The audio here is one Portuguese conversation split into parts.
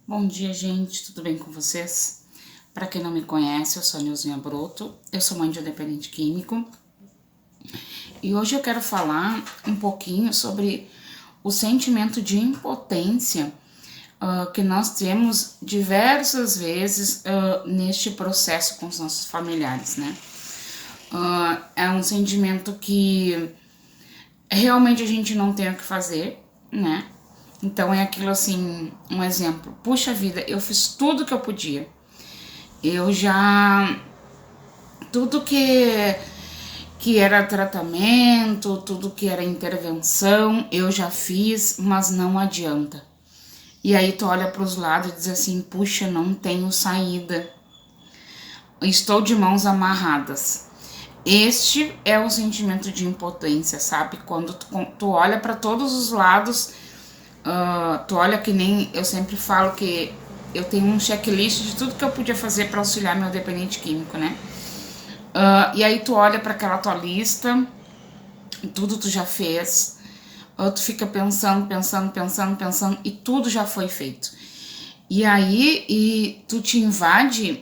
Bom dia, gente, tudo bem com vocês? Para quem não me conhece, eu sou a Nilzinha Broto, eu sou mãe de um dependente químico e hoje eu quero falar um pouquinho sobre o sentimento de impotência que nós temos diversas vezes neste processo com os nossos familiares, né? É um sentimento que realmente a gente não tem o que fazer, né? Então é aquilo assim, um exemplo. Puxa vida, eu fiz tudo que eu podia. Eu já tudo que era tratamento, tudo que era intervenção, eu já fiz, mas não adianta. E aí tu olha para os lados e diz assim: "Puxa, não tenho saída. Estou de mãos amarradas." Este é o sentimento de impotência, sabe? Quando tu olha para todos os lados, tu olha que nem eu sempre falo que eu tenho um checklist de tudo que eu podia fazer para auxiliar meu dependente químico, né? E aí tu olha para aquela tua lista, tudo tu já fez, tu fica pensando e tudo já foi feito. E aí tu te invade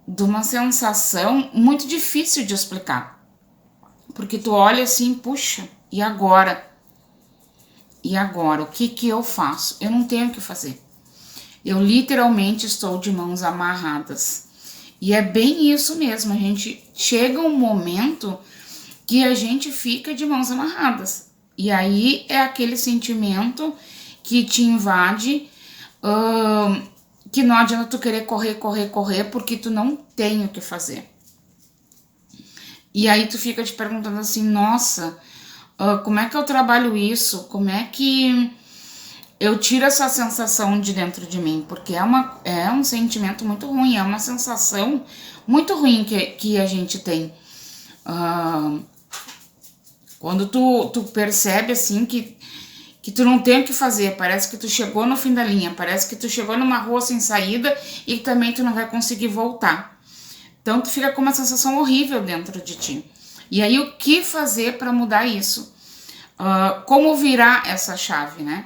de uma sensação muito difícil de explicar. Porque tu olha assim, puxa, e agora? E agora? O que eu faço? Eu não tenho o que fazer. Eu literalmente estou de mãos amarradas. E é bem isso mesmo, a gente chega um momento que a gente fica de mãos amarradas. E aí é aquele sentimento que te invade, que não adianta tu querer correr, porque tu não tem o que fazer. E aí tu fica te perguntando assim, nossa, como é que eu trabalho isso? Como é que eu tiro essa sensação de dentro de mim? Porque é um sentimento muito ruim, é uma sensação muito ruim que a gente tem. Quando tu percebe assim que tu não tem o que fazer, parece que tu chegou no fim da linha, parece que tu chegou numa rua sem saída e também tu não vai conseguir voltar. Então tu fica com uma sensação horrível dentro de ti. E aí o que fazer para mudar isso? Como virar essa chave, né?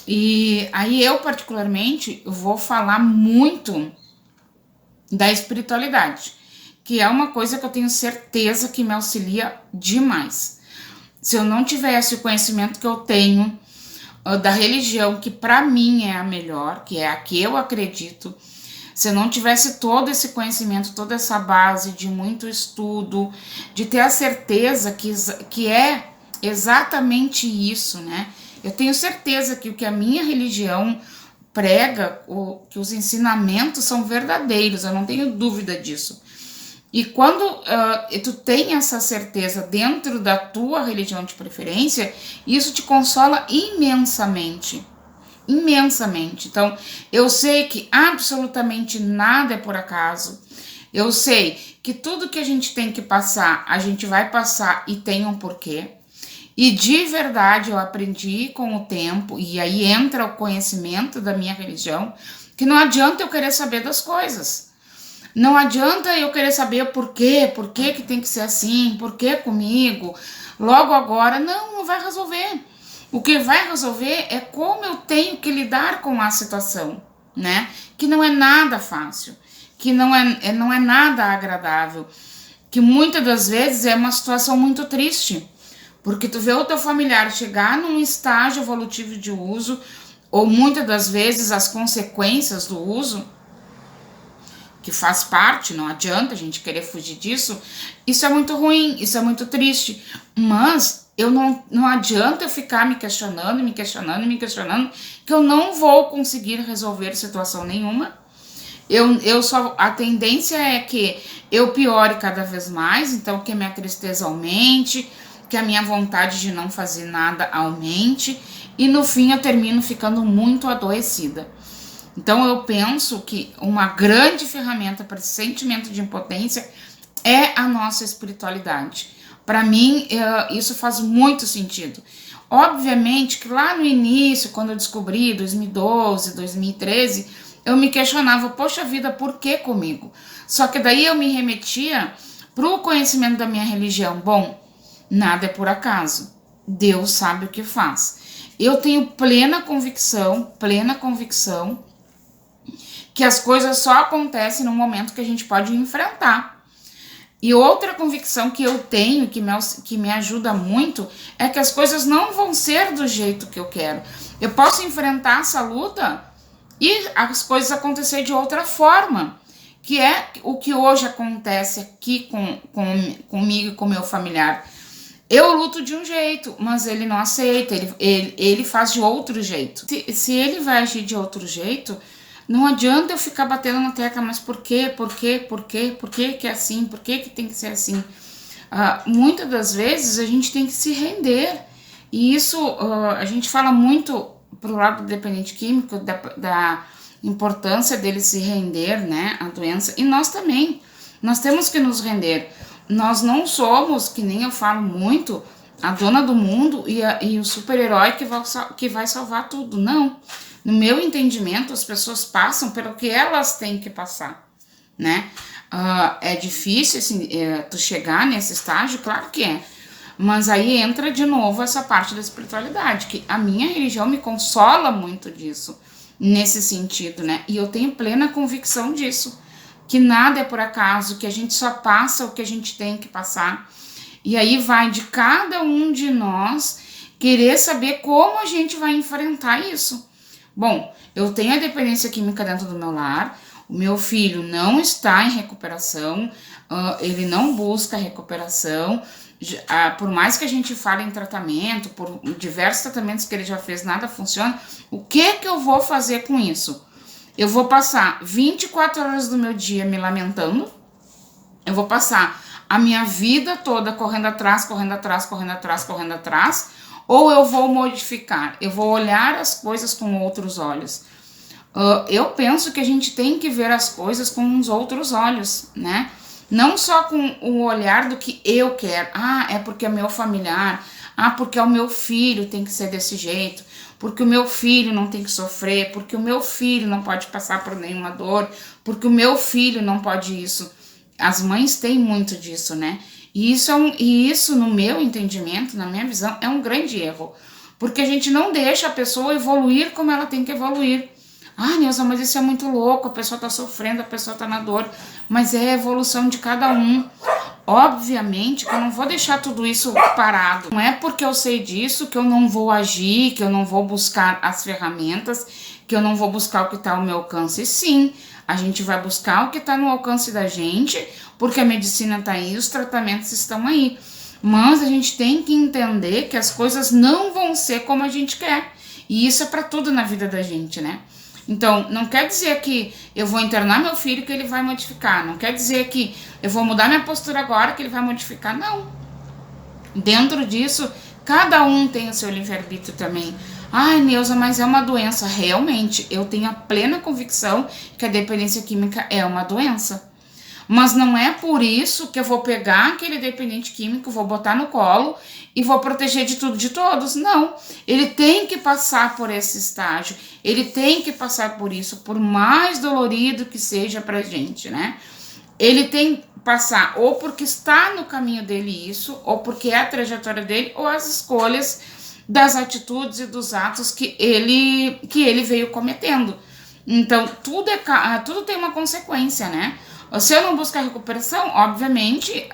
E aí eu particularmente vou falar muito da espiritualidade, que é uma coisa que eu tenho certeza que me auxilia demais. Se eu não tivesse o conhecimento que eu tenho da religião, que para mim é a melhor, que é a que eu acredito, se eu não tivesse todo esse conhecimento, toda essa base de muito estudo, de ter a certeza que é exatamente isso, né? Eu tenho certeza que o que a minha religião prega, que os ensinamentos são verdadeiros, eu não tenho dúvida disso. E quando tu tem essa certeza dentro da tua religião de preferência, isso te consola imensamente. Imensamente. Então, eu sei que absolutamente nada é por acaso. Eu sei que tudo que a gente tem que passar, a gente vai passar e tem um porquê. E de verdade eu aprendi com o tempo, e aí entra o conhecimento da minha religião, que não adianta eu querer saber das coisas. Não adianta eu querer saber por que tem que ser assim, por que comigo, logo agora. Não vai resolver. O que vai resolver é como eu tenho que lidar com a situação, né? Que não é nada fácil, que não é nada agradável, que muitas das vezes é uma situação muito triste, porque tu vê o teu familiar chegar num estágio evolutivo de uso, ou muitas das vezes as consequências do uso, que faz parte, não adianta a gente querer fugir disso, isso é muito ruim, isso é muito triste, mas não adianta eu ficar me questionando, que eu não vou conseguir resolver situação nenhuma. A tendência é que eu piore cada vez mais, então que a minha tristeza aumente, que a minha vontade de não fazer nada aumente, e no fim eu termino ficando muito adoecida. Então eu penso que uma grande ferramenta para esse sentimento de impotência é a nossa espiritualidade. Para mim, isso faz muito sentido. Obviamente que lá no início, quando eu descobri, 2012, 2013, eu me questionava, poxa vida, por que comigo? Só que daí eu me remetia para o conhecimento da minha religião. Bom, nada é por acaso. Deus sabe o que faz. Eu tenho plena convicção que as coisas só acontecem no momento que a gente pode enfrentar. E outra convicção que eu tenho, que me ajuda muito, é que as coisas não vão ser do jeito que eu quero. Eu posso enfrentar essa luta e as coisas acontecer de outra forma, que é o que hoje acontece aqui comigo e com meu familiar. Eu luto de um jeito, mas ele não aceita, ele faz de outro jeito. Se ele vai agir de outro jeito, não adianta eu ficar batendo na tecla, mas por quê que é assim, por que tem que ser assim? Muitas das vezes a gente tem que se render, e isso a gente fala muito pro lado do dependente químico, da importância dele se render, né, à doença, e nós também, nós temos que nos render. Nós não somos, que nem eu falo muito, a dona do mundo e o super-herói que vai salvar tudo. Não. No meu entendimento, as pessoas passam pelo que elas têm que passar, né? É difícil, assim, tu chegar nesse estágio, claro que é. Mas aí entra de novo essa parte da espiritualidade, que a minha religião me consola muito disso, nesse sentido, né? E eu tenho plena convicção disso, que nada é por acaso, que a gente só passa o que a gente tem que passar. E aí vai de cada um de nós querer saber como a gente vai enfrentar isso. Bom, eu tenho a dependência química dentro do meu lar, o meu filho não está em recuperação, ele não busca recuperação, por mais que a gente fale em tratamento, por diversos tratamentos que ele já fez, nada funciona. O que eu vou fazer com isso? Eu vou passar 24 horas do meu dia me lamentando, eu vou passar a minha vida toda correndo atrás, ou eu vou modificar, eu vou olhar as coisas com outros olhos. Eu penso que a gente tem que ver as coisas com uns outros olhos, né? Não só com o olhar do que eu quero. É porque é meu familiar, porque é o meu filho, tem que ser desse jeito, porque o meu filho não tem que sofrer, porque o meu filho não pode passar por nenhuma dor, porque o meu filho não pode isso. As mães têm muito disso, né? E isso, no meu entendimento, na minha visão, é um grande erro. Porque a gente não deixa a pessoa evoluir como ela tem que evoluir. Neuza, mas isso é muito louco, a pessoa tá sofrendo, a pessoa tá na dor. Mas é a evolução de cada um. Obviamente que eu não vou deixar tudo isso parado. Não é porque eu sei disso que eu não vou agir, que eu não vou buscar as ferramentas, que eu não vou buscar o que está ao meu alcance. Sim, a gente vai buscar o que está no alcance da gente, porque a medicina está aí, os tratamentos estão aí. Mas a gente tem que entender que as coisas não vão ser como a gente quer. E isso é para tudo na vida da gente, né? Então, não quer dizer que eu vou internar meu filho que ele vai modificar. Não quer dizer que eu vou mudar minha postura agora que ele vai modificar. Não. Dentro disso, cada um tem o seu livre-arbítrio também. Neuza, mas é uma doença. Realmente, eu tenho a plena convicção que a dependência química é uma doença. Mas não é por isso que eu vou pegar aquele dependente químico, vou botar no colo e vou proteger de tudo, de todos. Não, ele tem que passar por esse estágio, ele tem que passar por isso, por mais dolorido que seja pra gente, né? Ele tem que passar ou porque está no caminho dele isso, ou porque é a trajetória dele, ou as escolhas das atitudes e dos atos que ele veio cometendo. Então, tudo tem uma consequência, né? Se eu não buscar recuperação, obviamente,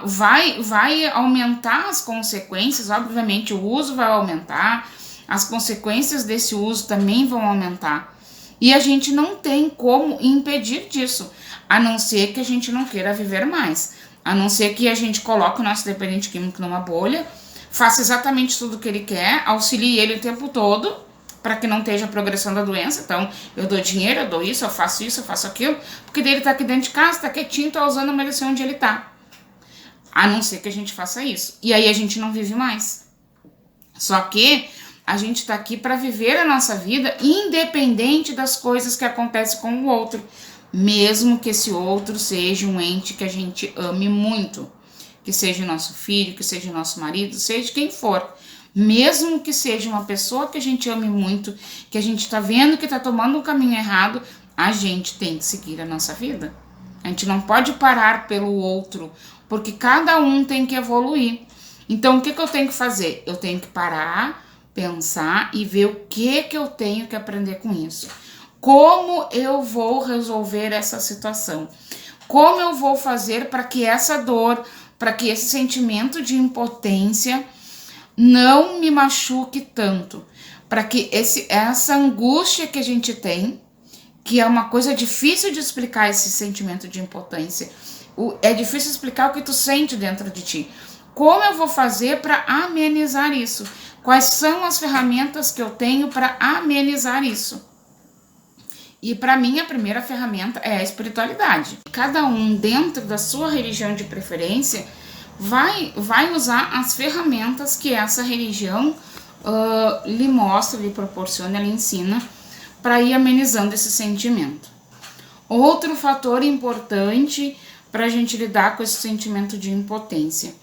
vai aumentar as consequências, obviamente o uso vai aumentar, as consequências desse uso também vão aumentar. E a gente não tem como impedir disso, a não ser que a gente não queira viver mais, a não ser que a gente coloque o nosso dependente químico numa bolha, faça exatamente tudo o que ele quer, auxilie ele o tempo todo, para que não esteja a progressão da doença. Então, eu dou dinheiro, eu dou isso, eu faço aquilo, porque dele tá aqui dentro de casa, tá quietinho, tá usando a medicina onde ele tá. A não ser que a gente faça isso. E aí a gente não vive mais. Só que a gente tá aqui para viver a nossa vida independente das coisas que acontecem com o outro, mesmo que esse outro seja um ente que a gente ame muito, que seja o nosso filho, que seja o nosso marido, seja quem for. Mesmo que seja uma pessoa que a gente ame muito, que a gente tá vendo que tá tomando um caminho errado, a gente tem que seguir a nossa vida. A gente não pode parar pelo outro, porque cada um tem que evoluir. Então, o que eu tenho que fazer? Eu tenho que parar, pensar e ver o que eu tenho que aprender com isso. Como eu vou resolver essa situação? Como eu vou fazer para que essa dor, para que esse sentimento de impotência não me machuque tanto? Para que essa angústia que a gente tem, que é uma coisa difícil de explicar, esse sentimento de impotência, é difícil explicar o que tu sente dentro de ti. Como eu vou fazer para amenizar isso? Quais são as ferramentas que eu tenho para amenizar isso? E para mim a primeira ferramenta é a espiritualidade. Cada um dentro da sua religião de preferência vai usar as ferramentas que essa religião lhe mostra, lhe proporciona, lhe ensina para ir amenizando esse sentimento. Outro fator importante para a gente lidar com esse sentimento de impotência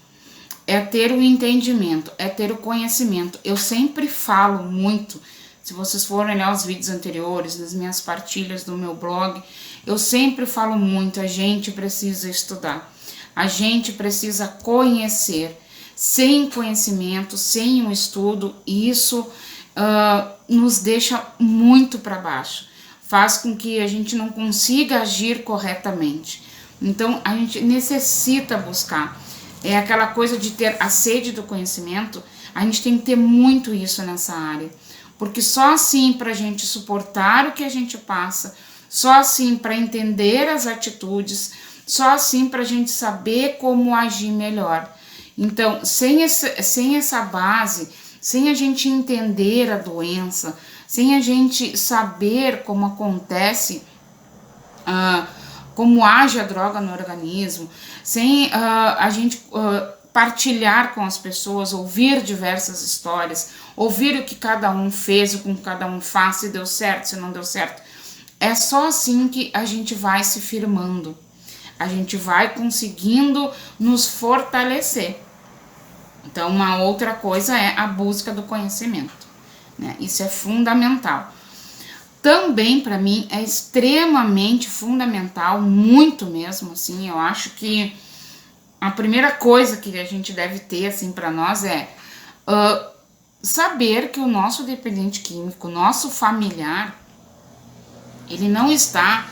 é ter o entendimento, é ter o conhecimento. Eu sempre falo muito, se vocês forem olhar os vídeos anteriores, nas minhas partilhas do meu blog, eu sempre falo muito, a gente precisa estudar, a gente precisa conhecer. Sem conhecimento, sem um estudo, isso nos deixa muito para baixo, faz com que a gente não consiga agir corretamente. Então a gente necessita buscar, é aquela coisa de ter a sede do conhecimento. A gente tem que ter muito isso nessa área, porque só assim para a gente suportar o que a gente passa, só assim para entender as atitudes, só assim para a gente saber como agir melhor. Então, sem essa base, sem a gente entender a doença, sem a gente saber como acontece, como age a droga no organismo, sem a gente partilhar com as pessoas, ouvir diversas histórias, ouvir o que cada um fez, o que cada um faz, se deu certo, se não deu certo, é só assim que a gente vai se firmando, a gente vai conseguindo nos fortalecer. Então, uma outra coisa é a busca do conhecimento, né? Isso é fundamental. Também, para mim, é extremamente fundamental, muito mesmo, assim, eu acho que a primeira coisa que a gente deve ter, assim, para nós é saber que o nosso dependente químico, o nosso familiar, ele não está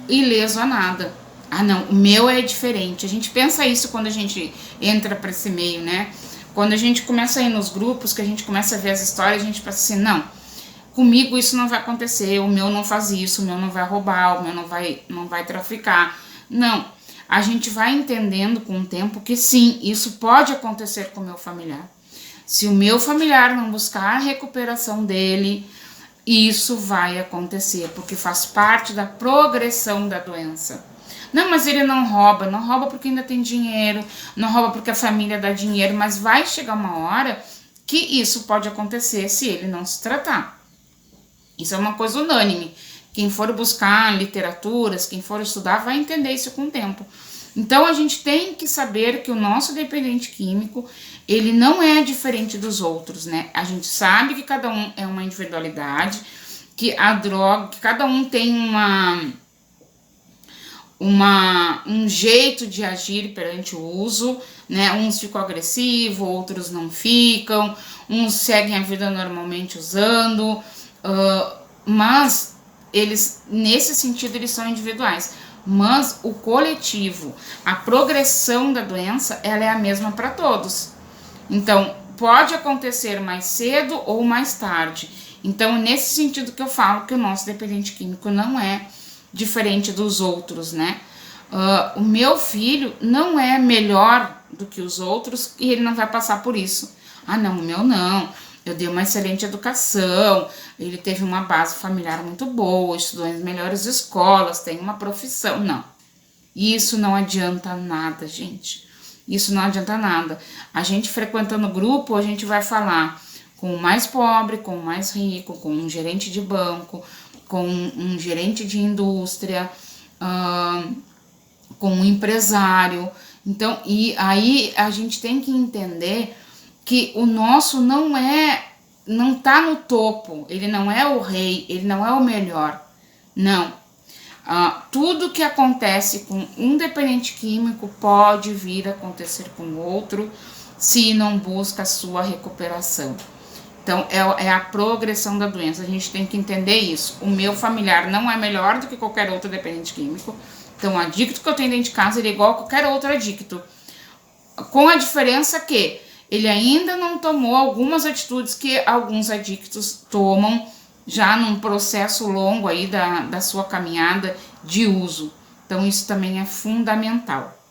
ileso a nada. Ah, não, o meu é diferente. A gente pensa isso quando a gente entra para esse meio, né? Quando a gente começa a ir nos grupos, que a gente começa a ver as histórias, a gente pensa assim, não, comigo isso não vai acontecer, o meu não faz isso, o meu não vai roubar, o meu não vai traficar. Não, a gente vai entendendo com o tempo que sim, isso pode acontecer com o meu familiar. Se o meu familiar não buscar a recuperação dele, isso vai acontecer, porque faz parte da progressão da doença. Não, mas ele não rouba porque ainda tem dinheiro, não rouba porque a família dá dinheiro, mas vai chegar uma hora que isso pode acontecer se ele não se tratar. Isso é uma coisa unânime. Quem for buscar literaturas, quem for estudar, vai entender isso com o tempo. Então, a gente tem que saber que o nosso dependente químico, ele não é diferente dos outros, né? A gente sabe que cada um é uma individualidade, que a droga, que cada um tem um jeito de agir perante o uso, né? Uns ficam agressivos, outros não ficam, uns seguem a vida normalmente usando, mas eles, nesse sentido, eles são individuais. Mas o coletivo, a progressão da doença, ela é a mesma para todos. Então, pode acontecer mais cedo ou mais tarde. Então, nesse sentido que eu falo que o nosso dependente químico não é diferente dos outros, né? O meu filho não é melhor do que os outros e ele não vai passar por isso. Ah, não, o meu não. Eu dei uma excelente educação, ele teve uma base familiar muito boa, estudou em melhores escolas, tem uma profissão. Não, isso não adianta nada, gente. Isso não adianta nada. A gente frequentando o grupo, a gente vai falar com o mais pobre, com o mais rico, com um gerente de banco, com um gerente de indústria, com um empresário. Então, e aí a gente tem que entender que o nosso não tá no topo, ele não é o rei, ele não é o melhor, não. Tudo que acontece com um dependente químico pode vir a acontecer com outro se não busca a sua recuperação. Então, é a progressão da doença. A gente tem que entender isso. O meu familiar não é melhor do que qualquer outro dependente químico. Então, o adicto que eu tenho dentro de casa, ele é igual a qualquer outro adicto. Com a diferença que ele ainda não tomou algumas atitudes que alguns adictos tomam já num processo longo aí da sua caminhada de uso. Então, isso também é fundamental,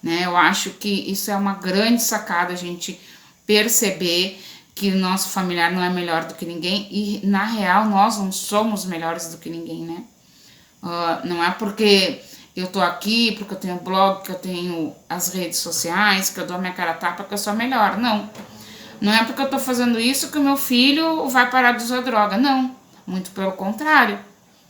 né? Eu acho que isso é uma grande sacada, a gente perceber que o nosso familiar não é melhor do que ninguém e, na real, nós não somos melhores do que ninguém, né? Não é porque eu tô aqui, porque eu tenho blog, que eu tenho as redes sociais, que eu dou minha cara a tapa, que eu sou melhor. Não. Não é porque eu tô fazendo isso que o meu filho vai parar de usar droga. Não. Muito pelo contrário,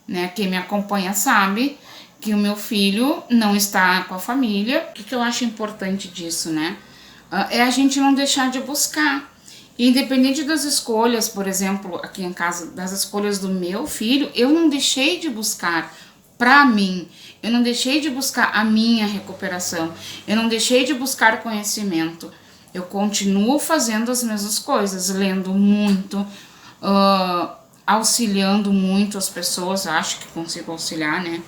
né? Quem me acompanha sabe que o meu filho não está com a família. O que eu acho importante disso, né? É a gente não deixar de buscar. Independente das escolhas, por exemplo, aqui em casa, das escolhas do meu filho, eu não deixei de buscar para mim. Eu não deixei de buscar a minha recuperação. Eu não deixei de buscar conhecimento. Eu continuo fazendo as mesmas coisas, lendo muito, auxiliando muito as pessoas. Acho que consigo auxiliar, né?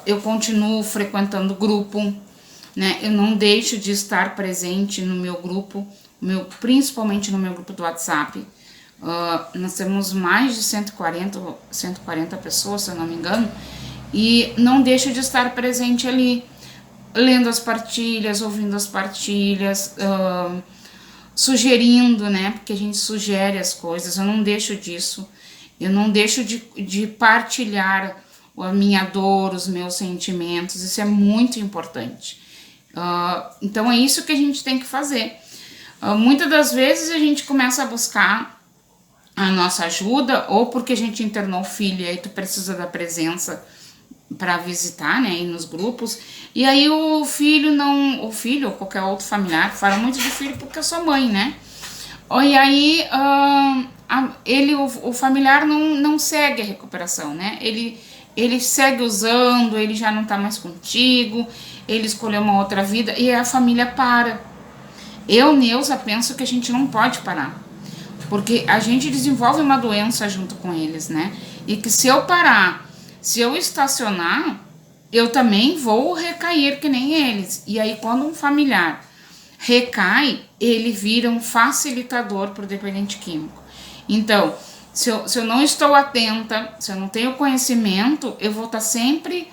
Eu continuo frequentando grupo, né? Eu não deixo de estar presente no meu grupo, principalmente no meu grupo do WhatsApp. Nós temos mais de 140 pessoas, se eu não me engano, e não deixo de estar presente ali, lendo as partilhas, ouvindo as partilhas, sugerindo, né? Porque a gente sugere as coisas, eu não deixo disso, eu não deixo de partilhar a minha dor, os meus sentimentos, isso é muito importante. Então é isso que a gente tem que fazer. Muitas das vezes a gente começa a buscar a nossa ajuda, ou porque a gente internou o filho e aí tu precisa da presença para visitar, né, ir nos grupos, e aí o filho ou qualquer outro familiar, fala muito de filho porque eu sou mãe, né, e aí o familiar não segue a recuperação, né, ele segue usando, ele já não tá mais contigo, ele escolheu uma outra vida, e a família para. Eu, Neuza, penso que a gente não pode parar, porque a gente desenvolve uma doença junto com eles, né? E que se eu parar, se eu estacionar, eu também vou recair que nem eles. E aí, quando um familiar recai, ele vira um facilitador para o dependente químico. Então, se eu não estou atenta, se eu não tenho conhecimento, eu vou estar sempre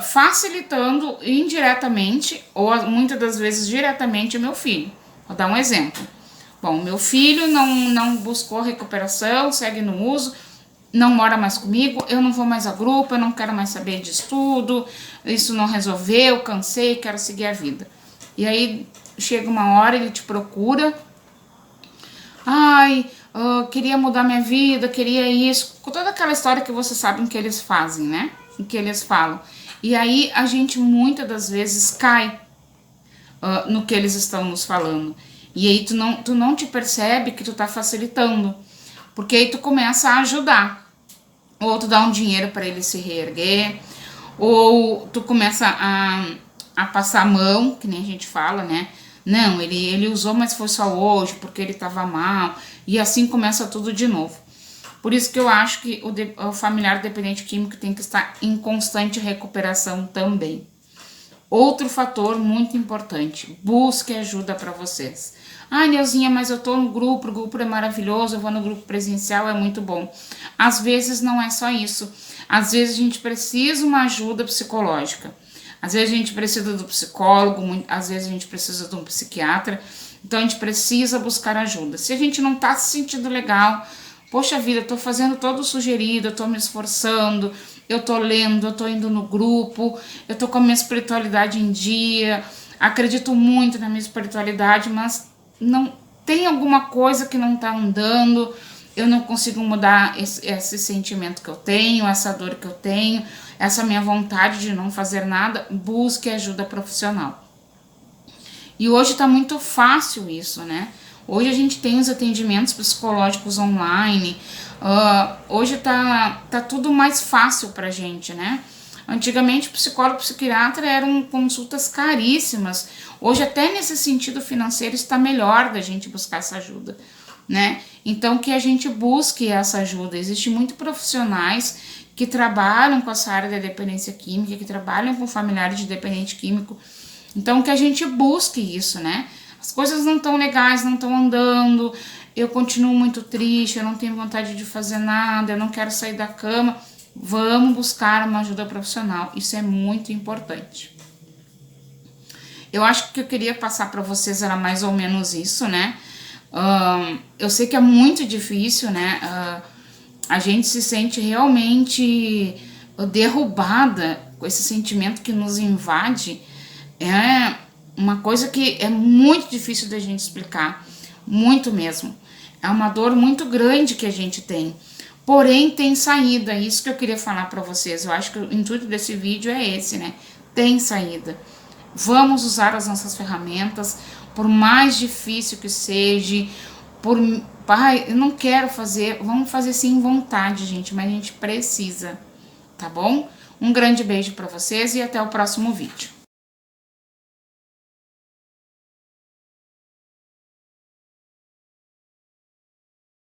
facilitando indiretamente, ou muitas das vezes diretamente, o meu filho. Vou dar um exemplo. Bom, meu filho não buscou recuperação, segue no uso, não mora mais comigo, eu não vou mais a grupo, eu não quero mais saber de estudo, isso não resolveu, cansei, quero seguir a vida. E aí chega uma hora, ele te procura, queria mudar minha vida, queria isso, com toda aquela história que vocês sabem que eles fazem, né? Que eles falam. E aí a gente muitas das vezes cai no que eles estão nos falando. E aí tu não te percebe que tu tá facilitando, porque aí tu começa a ajudar, ou tu dá um dinheiro para ele se reerguer, ou tu começa a passar a mão, que nem a gente fala, né? Não, ele usou, mas foi só hoje, porque ele tava mal, e assim começa tudo de novo. Por isso que eu acho que o familiar dependente químico tem que estar em constante recuperação também. Outro fator muito importante, busque ajuda para vocês. Neuzinha, mas eu tô no grupo, o grupo é maravilhoso, eu vou no grupo presencial, é muito bom. Às vezes não é só isso. Às vezes a gente precisa de uma ajuda psicológica. Às vezes a gente precisa do psicólogo, às vezes a gente precisa de um psiquiatra. Então a gente precisa buscar ajuda. Se a gente não tá se sentindo legal, poxa vida, eu tô fazendo todo o sugerido, eu tô me esforçando, eu tô lendo, eu tô indo no grupo, eu tô com a minha espiritualidade em dia, acredito muito na minha espiritualidade, mas não tem alguma coisa que não tá andando, eu não consigo mudar esse sentimento que eu tenho, essa dor que eu tenho, essa minha vontade de não fazer nada, busque ajuda profissional. E hoje tá muito fácil isso, né? Hoje a gente tem os atendimentos psicológicos online, hoje tá tudo mais fácil pra gente, né? Antigamente o psicólogo e psiquiatra eram consultas caríssimas, hoje até nesse sentido financeiro está melhor da gente buscar essa ajuda, né? Então, que a gente busque essa ajuda. Existem muitos profissionais que trabalham com essa área da dependência química, que trabalham com familiares de dependente químico. Então, que a gente busque isso, né? As coisas não estão legais, não estão andando, eu continuo muito triste, eu não tenho vontade de fazer nada, eu não quero sair da cama. Vamos buscar uma ajuda profissional, isso é muito importante. Eu acho que o que eu queria passar para vocês era mais ou menos isso, né? Eu sei que é muito difícil, né? A gente se sente realmente derrubada com esse sentimento que nos invade. É uma coisa que é muito difícil da gente explicar, muito mesmo. É uma dor muito grande que a gente tem. Porém, tem saída, isso que eu queria falar para vocês. Eu acho que o intuito desse vídeo é esse, né? Tem saída. Vamos usar as nossas ferramentas, por mais difícil que seja, pai, eu não quero fazer, vamos fazer sem vontade, gente, mas a gente precisa, tá bom? Um grande beijo para vocês e até o próximo vídeo.